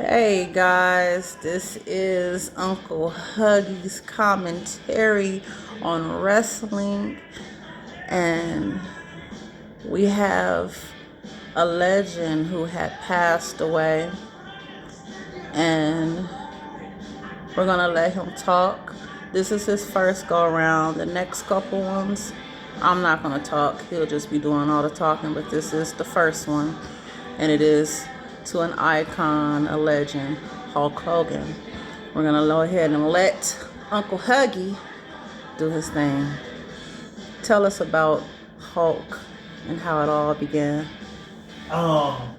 Hey guys, this is Uncle Huggy's commentary on wrestling, and we have a legend who had passed away, and we're gonna let him talk. This is his first go around. The next couple ones, I'm not gonna talk, he'll just be doing all the talking, but this is the first one, and it is to an icon, a legend, Hulk Hogan. We're gonna go ahead and let Uncle Huggy do his thing. Tell us about Hulk and how it all began.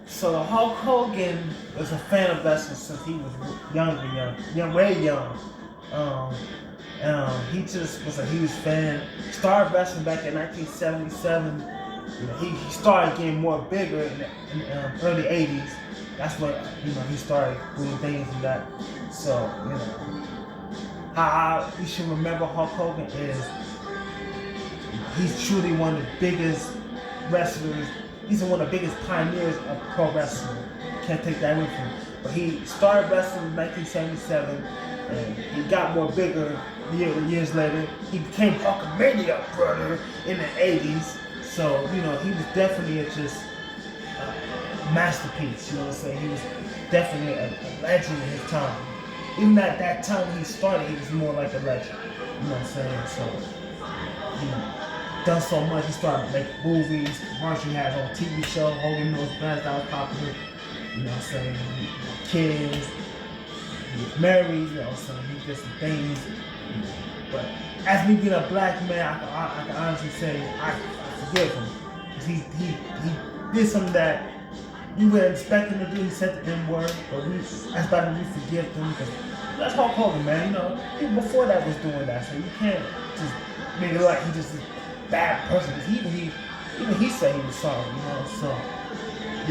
So Hulk Hogan was a fan of wrestling since he was very young. Um, he just was a huge fan. Started wrestling back in 1977. He started getting more bigger in the early 80s. That's when he started doing things and that. So how you should remember Hulk Hogan is he's truly one of the biggest wrestlers. He's one of the biggest pioneers of pro wrestling. Can't take that away from him. But he started wrestling in 1977, and he got more bigger years later. He became Hulkamania brother in the 80s. So he was definitely just a masterpiece. You know what I'm saying? He was definitely a legend in his time. Even at that time when he started, he was more like a legend. You know what I'm saying? So he done so much. He started making movies, commercials. He had his own TV show, Hogan Knows Best, that was popular. You know what I'm saying? Kids, he was married, you know what I'm saying? He did some things. But as me being a black man, I can honestly say I forgive him. Because he did something that you wouldn't expect him to do. He said the N-word, but as bad as we forgive him, because that's Hulk Hogan, man. Even before that was doing that, so you can't just make it like he just bad person. Even he said he was sorry, So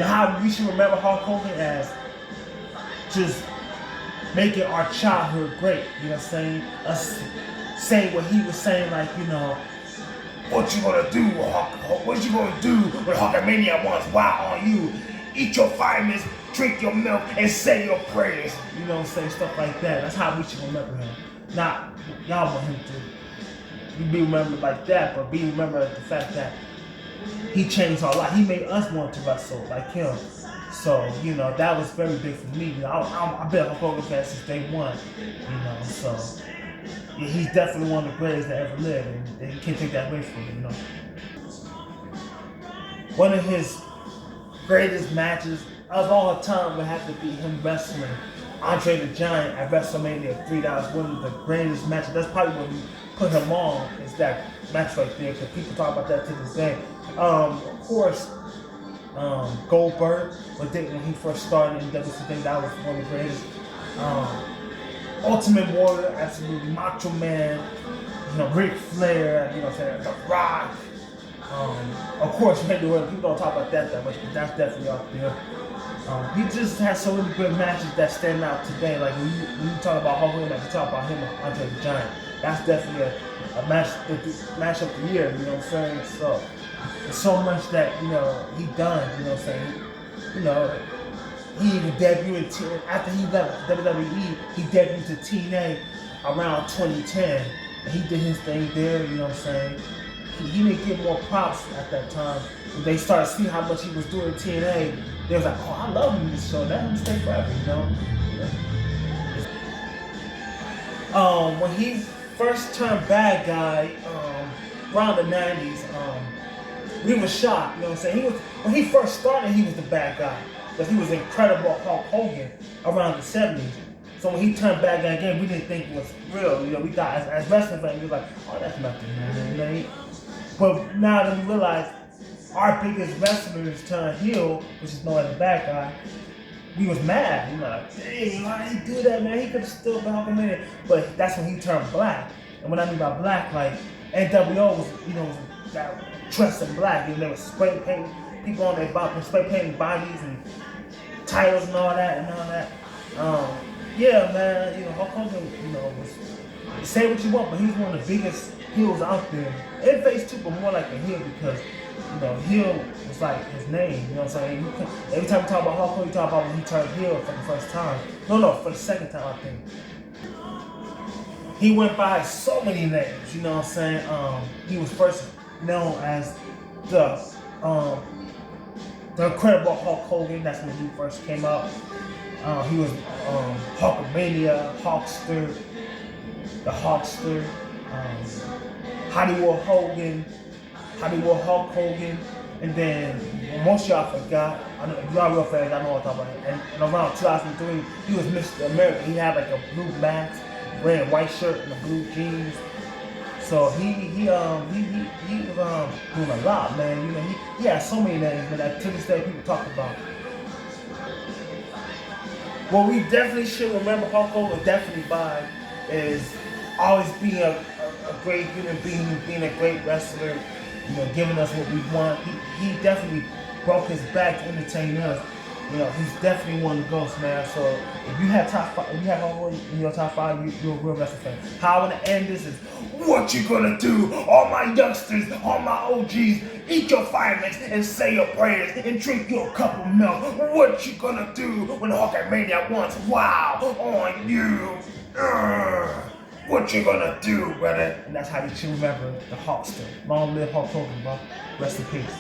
how we should remember Hulk Hogan as just making our childhood great. You know what I'm saying? Us saying what he was saying, like what you gonna do, Hulk? What you gonna do when Hulkamania wants wild on you? Eat your vitamins, drink your milk, and say your prayers. You know what I'm saying? Stuff like that. That's how we should remember him. Not y'all want him to be remembered like that, but be remembered the fact that he changed our life. He made us want to wrestle like him. So, that was very big for me. I've been a Hulk Hogan fan since day one. So yeah, he's definitely one of the greatest that ever lived, and you can't take that away from him, One of his greatest matches of all time would have to be him wrestling Andre the Giant at WrestleMania 3. That was one of the greatest matches. That's probably what we put him on, is that match right there, because people talk about that to this day. Of course, Goldberg, but when he first started in WCW, that was one of the greatest. Ultimate Warrior, absolutely. Macho Man, Ric Flair, The Rock. Of course, Randy Orton. People don't talk about that much, but that's definitely up there. He just has so many good matches that stand out today. Like when you talk about Hulk Hogan, you talk about him and Andre the Giant. That's definitely a match of the year. You know what I'm saying? So there's so much that he done. You know what I'm saying? He even debuted after he left WWE. He debuted to TNA around 2010, and he did his thing there. You know what I'm saying? He didn't get more props at that time. When they started seeing how much he was doing in TNA, they was like, "Oh, I love him in this show. Let him stay forever." When he first turned bad guy, around the 90s, we were shocked. You know what I'm saying? When he first started, he was the bad guy, because he was Incredible Hulk Hogan around the 70s. So when he turned bad guy again, we didn't think it was real. We thought as wrestling fans, we were like, "Oh, that's nothing, man." But now that we realize our biggest wrestlers turned heel, which is known as the bad guy, we was mad. Like, dang, why did he do that, man? He could have still been Hulkamania. But that's when he turned black. And what I mean by black, like NWO was, that dressed in black. They were spray painting people on their bodies, spray painting bodies and titles and all that. Yeah, man. Hulk Hogan, was, say what you want, but he's one of the biggest heels out there. And face too, but more like a heel, because heel was was like his name. You know what I'm saying? Every time we talk about Hulk Hogan, you talk about when he turned heel for the first time. No, for the second time, I think. He went by so many names. You know what I'm saying? He was first known as the Incredible Hulk Hogan. That's when he first came out. He was Hulkamania, Hulkster, the Hulkster, Hollywood Hulk Hogan, and then most of y'all forgot. I know y'all real fans. I know what I'm talking about. And around 2003, he was Mr. America. He had like a blue mask, red and white shirt, and the blue jeans. So he was doing a lot, man. You know, he had so many names, man, that to this day people talk about. What we definitely should remember Hulk Hogan definitely by is always being a great human being, being a great wrestler, you know, giving us what we want. He definitely broke his back to entertain us. You know, he's definitely one of the ghosts, man. So if you have top five, if you have Hulk Hogan in your top five, you're a real wrestling fan. How I want to end this is, what you gonna do? All my youngsters, all my OGs, eat your vitamins and say your prayers and drink your cup of milk. What you gonna do when Hulkamania wants wow on you? What you gonna do, brother? And that's how you should remember the Hulkster. Long live Hulk Hogan, bro. Rest in peace.